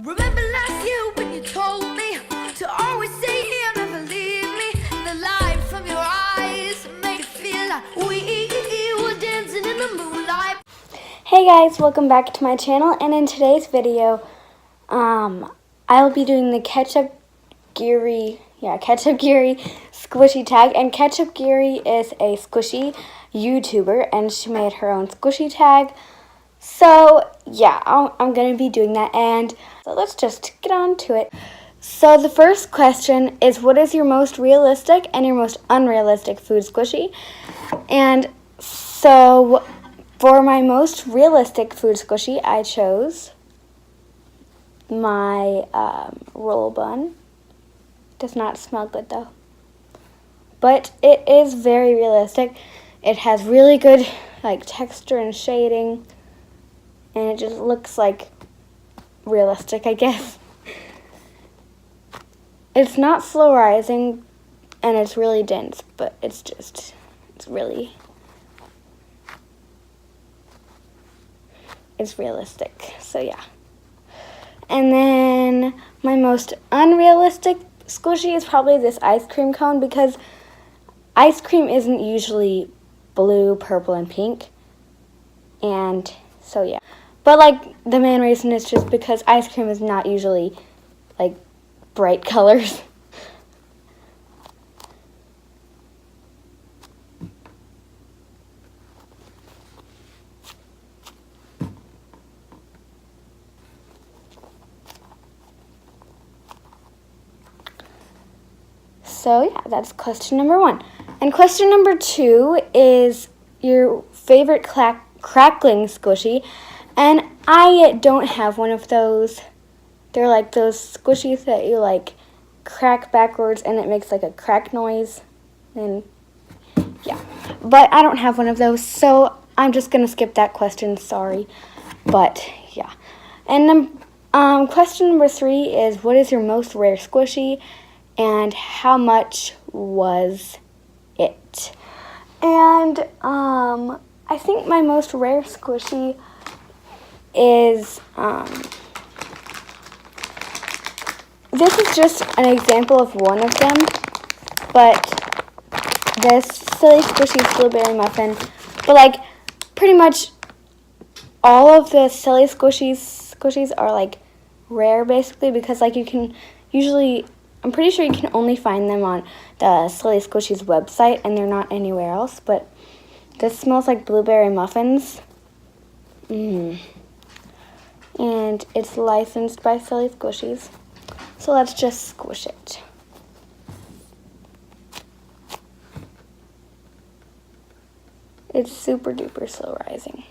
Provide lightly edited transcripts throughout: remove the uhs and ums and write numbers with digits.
Remember last year when you told me to always stay here, never leave me. The light from your eyes made it feel like we were dancing in the moonlight. Hey guys, welcome back to my channel, and in today's video, I'll be doing the Ketchupgiri Squishy Tag, and Ketchupgiri is a squishy YouTuber, and she made her own squishy tag. So yeah, I'm going to be doing that, and so let's just get on to it. So the first question is, what is your most realistic and your most unrealistic food squishy? And so for my most realistic food squishy, I chose my roll bun. Does not smell good though, but it is very realistic. It has really good texture and shading, and it just looks like realistic, I guess. It's not slow rising, and it's really dense, but it's realistic. So yeah. And then my most unrealistic squishy is probably this ice cream cone, because ice cream isn't usually blue, purple, and pink. And so yeah. But the main reason is just because ice cream is not usually bright colors. So yeah, that's question number 1. And question number 2 is your favorite crackling squishy. And I don't have one of those. They're like those squishies that you crack backwards and it makes a crack noise. And yeah, but I don't have one of those, so I'm just gonna skip that question, sorry. But yeah. And question number 3 is, what is your most rare squishy and how much was it? And I think my most rare squishy is this is just an example of one of them, but this silly squishy blueberry muffin. But pretty much all of the silly squishies are rare, basically, because you can usually, I'm pretty sure you can only find them on the Silly Squishies website, and they're not anywhere else. But this smells like blueberry muffins. And it's licensed by Silly Squishies. So let's just squish it. It's super duper slow rising.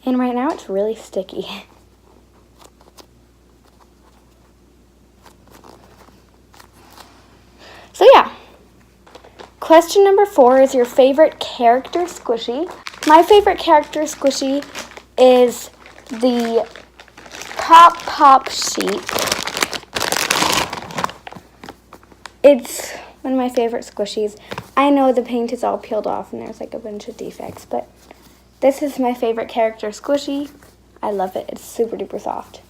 And right now it's really sticky. So yeah. Question number 4 is your favorite character squishy. My favorite character squishy is the Pop Sheep. It's one of my favorite squishies. I know the paint is all peeled off and there's a bunch of defects, but this is my favorite character squishy. I love it. It's super duper soft.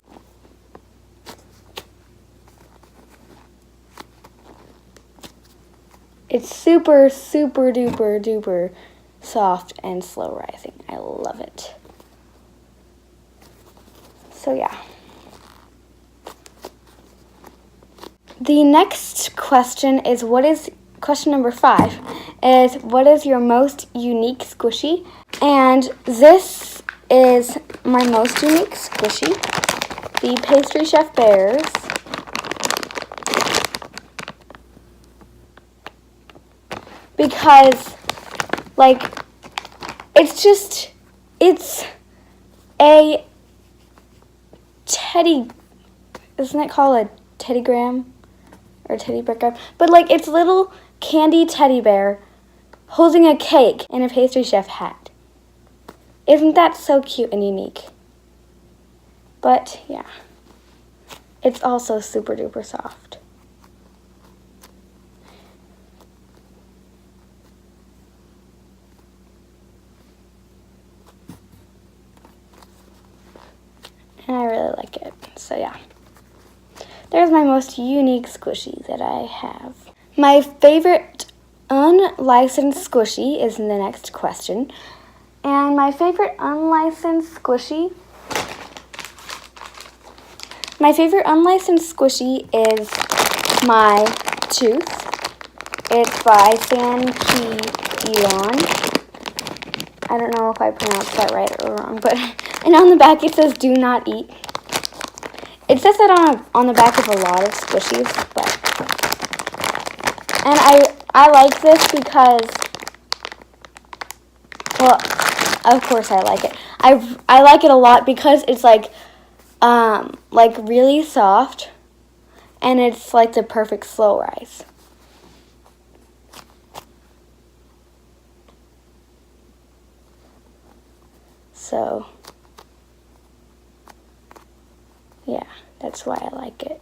It's super duper soft and slow rising. I love it. So yeah. The next question is, question number 5 is, what is your most unique squishy? And this is my most unique squishy, the Pastry Chef Bears. Because it's a teddy, isn't it called a teddygram or teddy bear? But it's little candy teddy bear holding a cake in a pastry chef hat. Isn't that so cute and unique? But yeah, it's also super duper soft. and I really like it. So yeah, there's my most unique squishy that I have. My favorite unlicensed squishy is in the next question. And my favorite unlicensed squishy is my tooth. It's by San Elon. I don't know if I pronounced that right or wrong, but and on the back it says "Do not eat." It says that on the back of a lot of squishies, but and I like this because, well, of course I like it. I like it a lot because it's like really soft, and it's like the perfect slow rise. So, yeah, that's why I like it.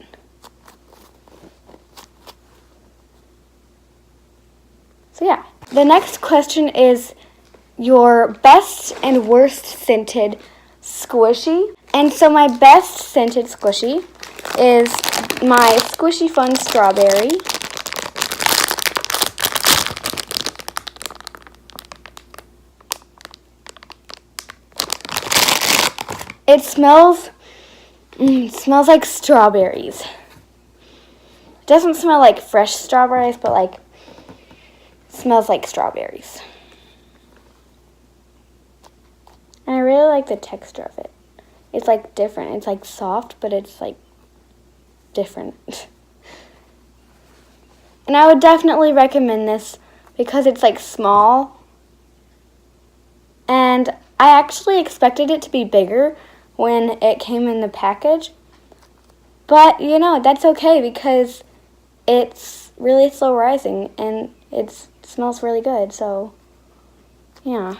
So yeah, the next question is your best and worst scented squishy. And so my best scented squishy is my Squishy Fun Strawberry. It smells like strawberries. It doesn't smell like fresh strawberries, but like smells like strawberries. And I really like the texture of it. It's like different. It's like soft, but it's like different. And I would definitely recommend this because it's like small. And I actually expected it to be bigger when it came in the package. But, you know, that's okay because it's really slow rising and it smells really good. So, yeah.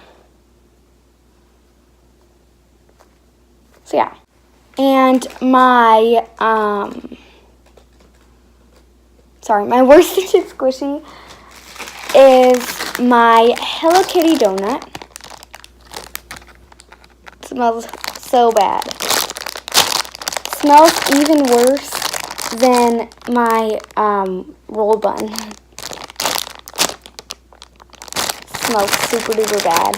So, yeah. And my worst scented squishy is my Hello Kitty donut. It smells so bad. It smells even worse than my roll bun. It smells super duper bad.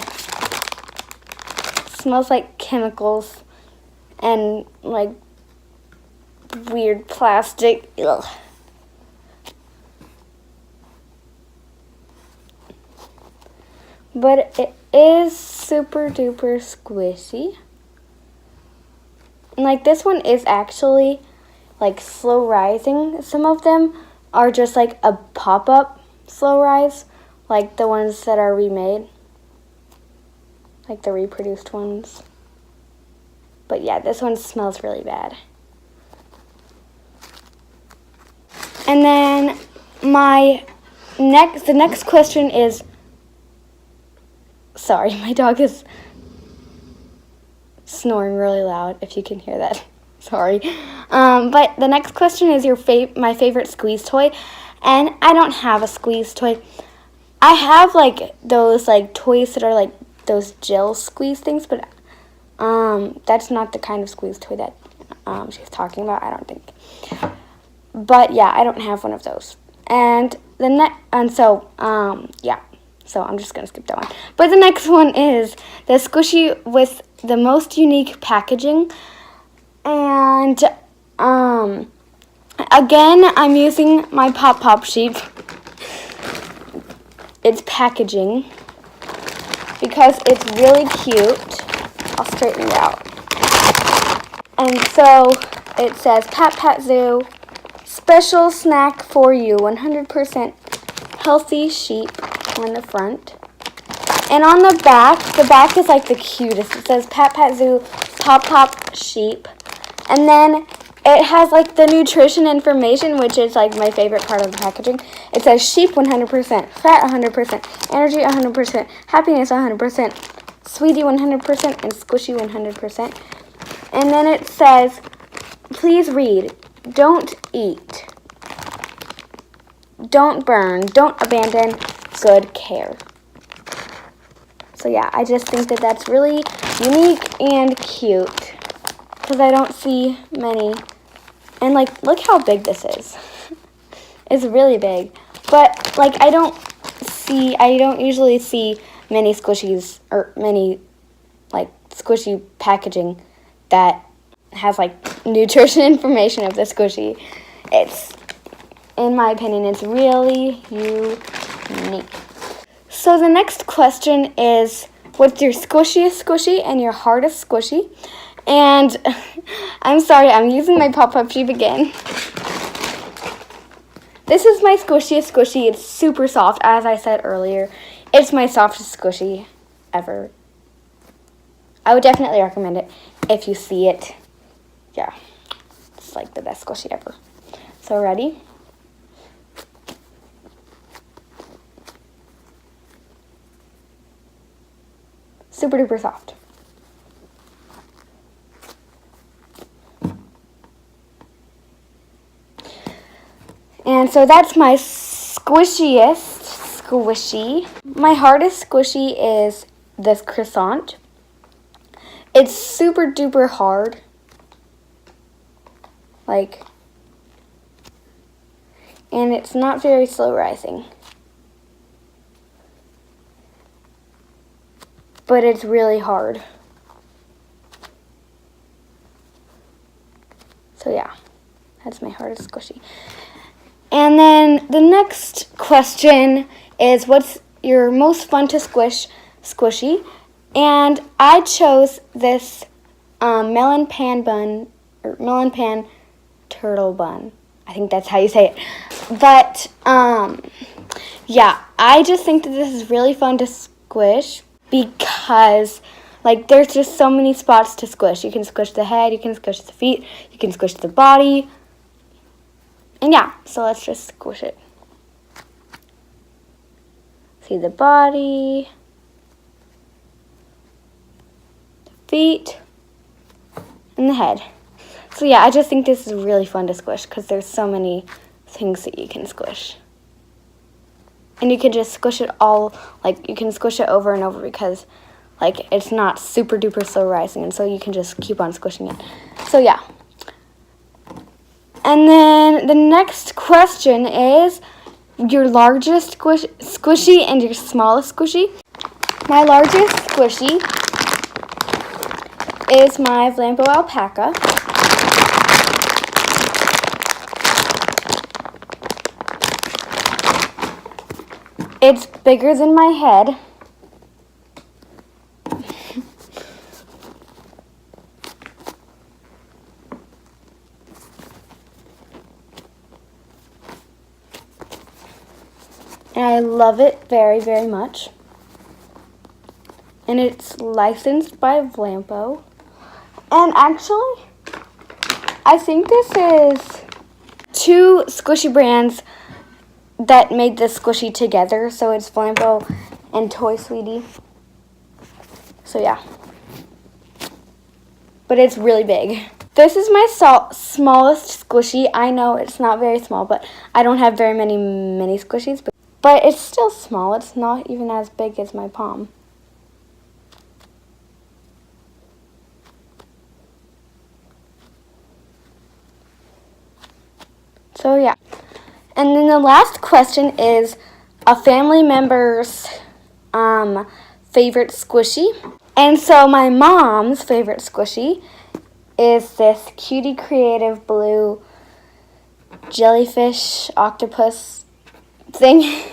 It smells like chemicals and like weird plastic. Ugh. But it is super duper squishy. And like this one is actually like slow rising. Some of them are just like a pop-up slow rise, like the ones that are remade, like the reproduced ones. But yeah, this one smells really bad. And then the next question is, sorry, my dog is snoring really loud, if you can hear that. Sorry. But the next question is my favorite squeeze toy. And I don't have a squeeze toy. I have like those like toys that are like those gel squeeze things, but that's not the kind of squeeze toy that she's talking about, I don't think. But yeah, I don't have one of those. And so I'm just gonna skip that one. But the next one is the squishy with the most unique packaging. And again, I'm using my Pop sheep. It's packaging because it's really cute. I'll straighten it out. And so it says Pat Zoo, special snack for you, 100% healthy sheep on the front. And on the back is like the cutest. It says Pat Zoo Pop Sheep. And then it has like the nutrition information, which is like my favorite part of the packaging. It says sheep 100%, fat 100%, energy 100%, happiness 100%, sweetie 100%, and squishy 100%. And then it says, please read, don't eat, don't burn, don't abandon, good care. So yeah, I just think that that's really unique and cute. because I don't see many. And like, look how big this is. It's really big. But like, I don't usually see many squishies or many like squishy packaging that has like nutrition information of the squishy. It's, in my opinion, it's really unique. So the next question is, what's your squishiest squishy and your hardest squishy? And I'm sorry, I'm using my pop-up sheep again. This is my squishiest squishy. It's super soft, as I said earlier. It's my softest squishy ever. I would definitely recommend it if you see it. Yeah, it's like the best squishy ever. So ready? Super duper soft. And so that's my squishiest squishy. My hardest squishy is this croissant. It's super duper hard. Like, and it's not very slow rising. But it's really hard. So yeah, that's my hardest squishy. And then the next question is, what's your most fun to squishy? And I chose this melon pan turtle bun. I think that's how you say it. But yeah, I just think that this is really fun to squish because like there's just so many spots to squish. You can squish the head, you can squish the feet, you can squish the body. And yeah, so let's just squish it. See the body, the feet, and the head. So yeah, I just think this is really fun to squish because there's so many things that you can squish. And you can just squish it all, like you can squish it over and over because like it's not super duper slow rising, and so you can just keep on squishing it. So yeah. And then the next question is your largest squishy and your smallest squishy. My largest squishy is my Vlampo alpaca. It's bigger than my head. And I love it very, very much. And it's licensed by Vlampo. And actually, I think this is 2 squishy brands that made this squishy together. So it's Vlampo and Toy Sweetie. So yeah. But it's really big. This is my smallest squishy. I know it's not very small, but I don't have very many mini squishies. But it's still small. It's not even as big as my palm. So yeah. And then the last question is a family member's favorite squishy. And so my mom's favorite squishy is this Cutie Creative blue jellyfish octopus thing.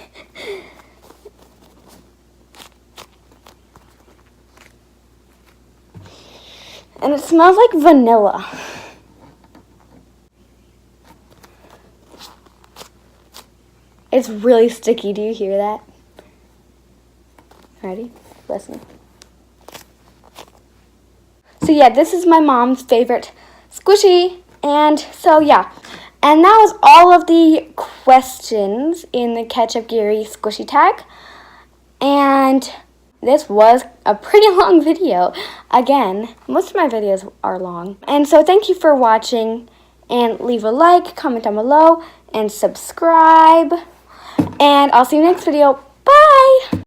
And it smells like vanilla. It's really sticky. Do you hear that? Ready? Listen. So yeah, this is my mom's favorite squishy. And so yeah. And that was all of the questions in the Ketchupgiri Squishy Tag. And this was a pretty long video. Again, most of my videos are long. And so thank you for watching. And leave a like, comment down below, and subscribe. And I'll see you next video. Bye!